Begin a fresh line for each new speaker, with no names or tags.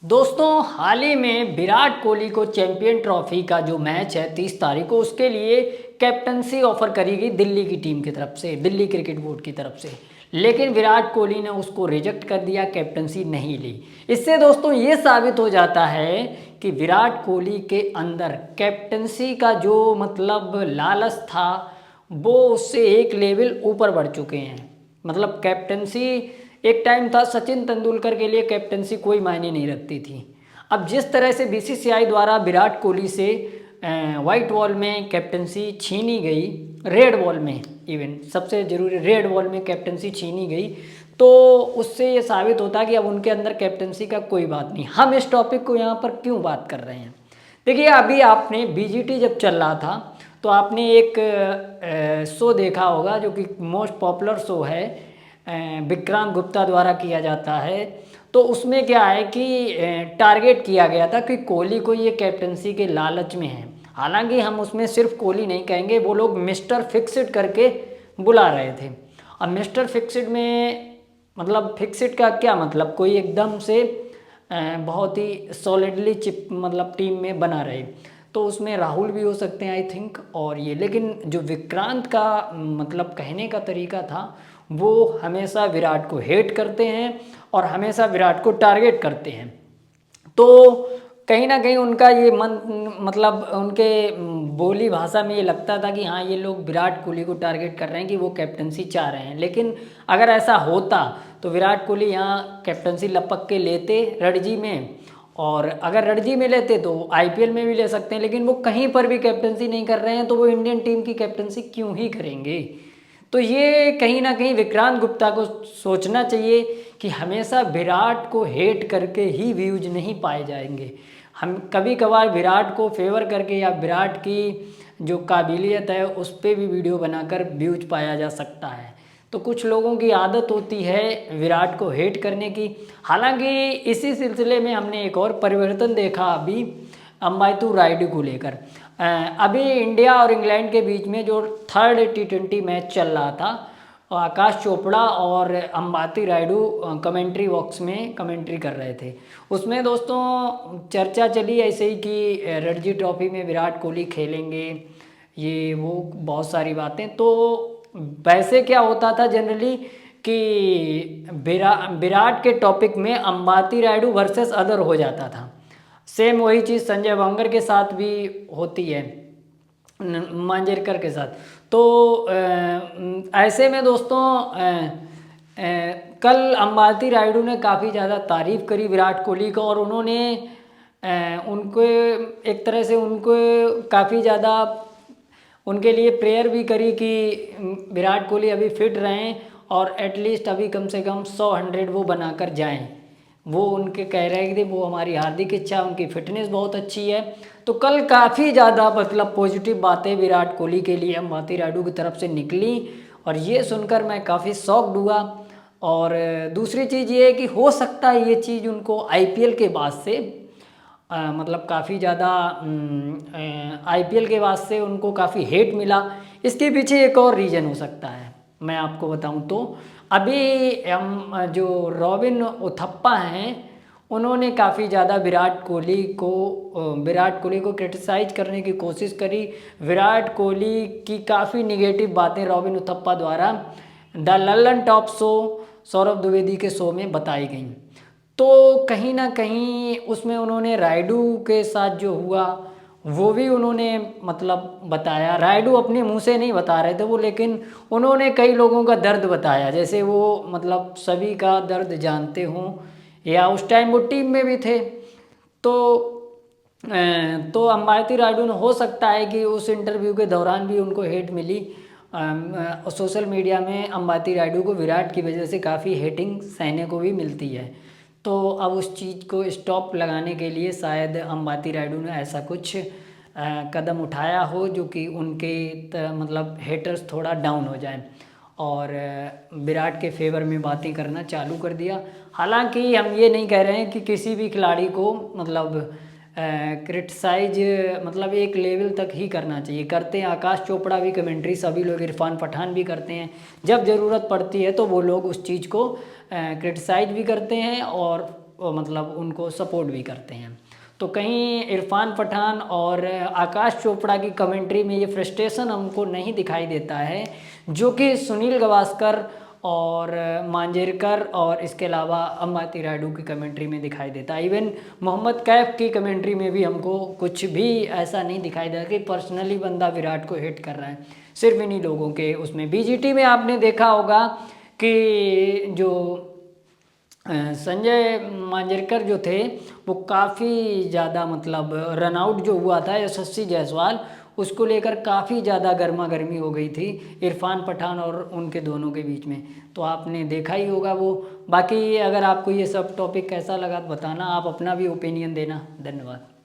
दोस्तों हाल ही में विराट कोहली को चैंपियन ट्रॉफी का जो मैच है 30 तारीख को, उसके लिए कैप्टनसी ऑफर करी गई दिल्ली की टीम की तरफ से, दिल्ली क्रिकेट बोर्ड की तरफ से। लेकिन विराट कोहली ने उसको रिजेक्ट कर दिया, कैप्टनसी नहीं ली। इससे दोस्तों ये साबित हो जाता है कि विराट कोहली के अंदर कैप्टनसी का जो लालच था वो उससे एक लेवल ऊपर बढ़ चुके हैं। कैप्टनसी, एक टाइम था सचिन तेंदुलकर के लिए कैप्टनसी कोई मायने नहीं रखती थी। अब जिस तरह से बीसीसीआई द्वारा विराट कोहली से वाइट बॉल में कैप्टनसी छीनी गई, रेड बॉल में, इवन सबसे ज़रूरी रेड बॉल में कैप्टनसी छीनी गई, तो उससे ये साबित होता कि अब उनके अंदर कैप्टनसी का कोई बात नहीं। हम इस टॉपिक को यहाँ पर क्यों बात कर रहे हैं? देखिए, अभी आपने बीजीटी जब चल रहा था तो आपने एक शो देखा होगा जो कि मोस्ट पॉपुलर शो है, विक्रांत गुप्ता द्वारा किया जाता है। तो उसमें क्या है कि टारगेट किया गया था कि कोहली को ये कैप्टनसी के लालच में है। हालांकि हम उसमें सिर्फ कोहली नहीं कहेंगे, वो लोग मिस्टर फिक्सिड करके बुला रहे थे। अब मिस्टर फिक्सिड में फिक्सिड का क्या मतलब, कोई एकदम से बहुत ही सॉलिडली चिप टीम में बना रहे। तो उसमें राहुल भी हो सकते हैं आई थिंक, और ये, लेकिन जो विक्रांत का कहने का तरीका था, वो हमेशा विराट को हेट करते हैं और हमेशा विराट को टारगेट करते हैं। तो कहीं ना कहीं उनका ये उनके बोली भाषा में ये लगता था कि हाँ, ये लोग विराट कोहली को टारगेट कर रहे हैं कि वो कैप्टनसी चाह रहे हैं। लेकिन अगर ऐसा होता तो विराट कोहली यहाँ कैप्टनसी लपक के लेते रणजी में, और अगर रणजी में लेते तो आईपीएल में भी ले सकते हैं। लेकिन वो कहीं पर भी कैप्टनसी नहीं कर रहे हैं, तो वो इंडियन टीम की कैप्टनसी क्यों ही करेंगे? तो ये कहीं ना कहीं विक्रांत गुप्ता को सोचना चाहिए कि हमेशा विराट को हेट करके ही व्यूज नहीं पाए जाएंगे। हम कभी कभार विराट को फेवर करके या विराट की जो काबिलियत है उस पर भी वीडियो बनाकर व्यूज पाया जा सकता है। तो कुछ लोगों की आदत होती है विराट को हेट करने की। हालांकि इसी सिलसिले में हमने एक और परिवर्तन देखा अभी अंबाती रायडू को लेकर। अभी इंडिया और इंग्लैंड के बीच में जो थर्ड T20 मैच चल रहा था, आकाश चोपड़ा और अंबाती रायडू कमेंट्री बॉक्स में कमेंट्री कर रहे थे। उसमें दोस्तों चर्चा चली ऐसे ही कि रणजी ट्रॉफी में विराट कोहली खेलेंगे, ये वो बहुत सारी बातें। तो वैसे क्या होता था जनरली कि विराट के टॉपिक में अंबाती रायडू वर्सेस अदर हो जाता था। सेम वही चीज़ संजय वांगर के साथ भी होती है, मांजरेकर के साथ। तो ऐसे में दोस्तों कल अंबाती रायडू ने काफ़ी ज़्यादा तारीफ़ करी विराट कोहली को, और उन्होंने उनको एक तरह से उनको काफ़ी ज़्यादा उनके लिए प्रेयर भी करी कि विराट कोहली अभी फिट रहें और एटलीस्ट अभी कम से कम 100 वो बनाकर जाएं। वो उनके कह रहे थे, वो हमारी हार्दिक इच्छा, उनकी फिटनेस बहुत अच्छी है। तो कल काफ़ी ज़्यादा पॉजिटिव बातें विराट कोहली के लिए अंबाती रायडू की तरफ से निकली, और ये सुनकर मैं काफ़ी शॉक्ड हुआ। और दूसरी चीज़ ये है कि हो सकता है ये चीज़ उनको आईपीएल के बाद से काफ़ी ज़्यादा आईपीएल के बाद से उनको काफ़ी हेट मिला। इसके पीछे एक और रीज़न हो सकता है, मैं आपको बताऊं तो अभी हम जो रॉबिन उथप्पा हैं, उन्होंने काफ़ी ज़्यादा विराट कोहली को क्रिटिसाइज करने की कोशिश करी। विराट कोहली की काफ़ी निगेटिव बातें रॉबिन उथप्पा द्वारा the Lallan top show Saurabh Dwivedi के शो में बताई गई। तो कहीं ना कहीं उसमें उन्होंने रायडू के साथ जो हुआ वो भी उन्होंने बताया। रायडू अपने मुंह से नहीं बता रहे थे वो, लेकिन उन्होंने कई लोगों का दर्द बताया, जैसे वो सभी का दर्द जानते हों, या उस टाइम वो टीम में भी थे। तो अंबाती रायडू ने, हो सकता है कि उस इंटरव्यू के दौरान भी उनको हेट मिली। सोशल मीडिया में अंबाती रायडू को विराट की वजह से काफ़ी हेटिंग सहने को भी मिलती है। तो अब उस चीज़ को स्टॉप लगाने के लिए शायद अंबाती रायडू ने ऐसा कुछ कदम उठाया हो जो कि उनके हेटर्स थोड़ा डाउन हो जाएं, और विराट के फेवर में बातें करना चालू कर दिया। हालांकि हम ये नहीं कह रहे हैं कि किसी भी खिलाड़ी को क्रिटिसाइज एक लेवल तक ही करना चाहिए। करते हैं आकाश चोपड़ा भी कमेंट्री, सभी लोग, इरफान पठान भी करते हैं। जब ज़रूरत पड़ती है तो वो लोग उस चीज़ को क्रिटिसाइज भी करते हैं और मतलब उनको सपोर्ट भी करते हैं। तो कहीं इरफान पठान और आकाश चोपड़ा की कमेंट्री में ये फ्रस्ट्रेशन हमको नहीं दिखाई देता है, जो कि सुनील गावस्कर और मांजरेकर और इसके अलावा अंबाती रायडू की कमेंट्री में दिखाई देता है। इवन मोहम्मद कैफ की कमेंट्री में भी हमको कुछ भी ऐसा नहीं दिखाई देता कि पर्सनली बंदा विराट को हिट कर रहा है। सिर्फ इन्हीं लोगों के उसमें बीजीटी में आपने देखा होगा कि जो संजय मांजरेकर जो थे वो काफ़ी ज़्यादा मतलब रनआउट जो हुआ था यशस्वी जायसवाल, उसको लेकर काफ़ी ज़्यादा गर्मा गर्मी हो गई थी इरफान पठान और उनके दोनों के बीच में। तो आपने देखा ही होगा वो। बाकी अगर आपको ये सब टॉपिक कैसा लगा तो बताना, आप अपना भी ओपिनियन देना। धन्यवाद।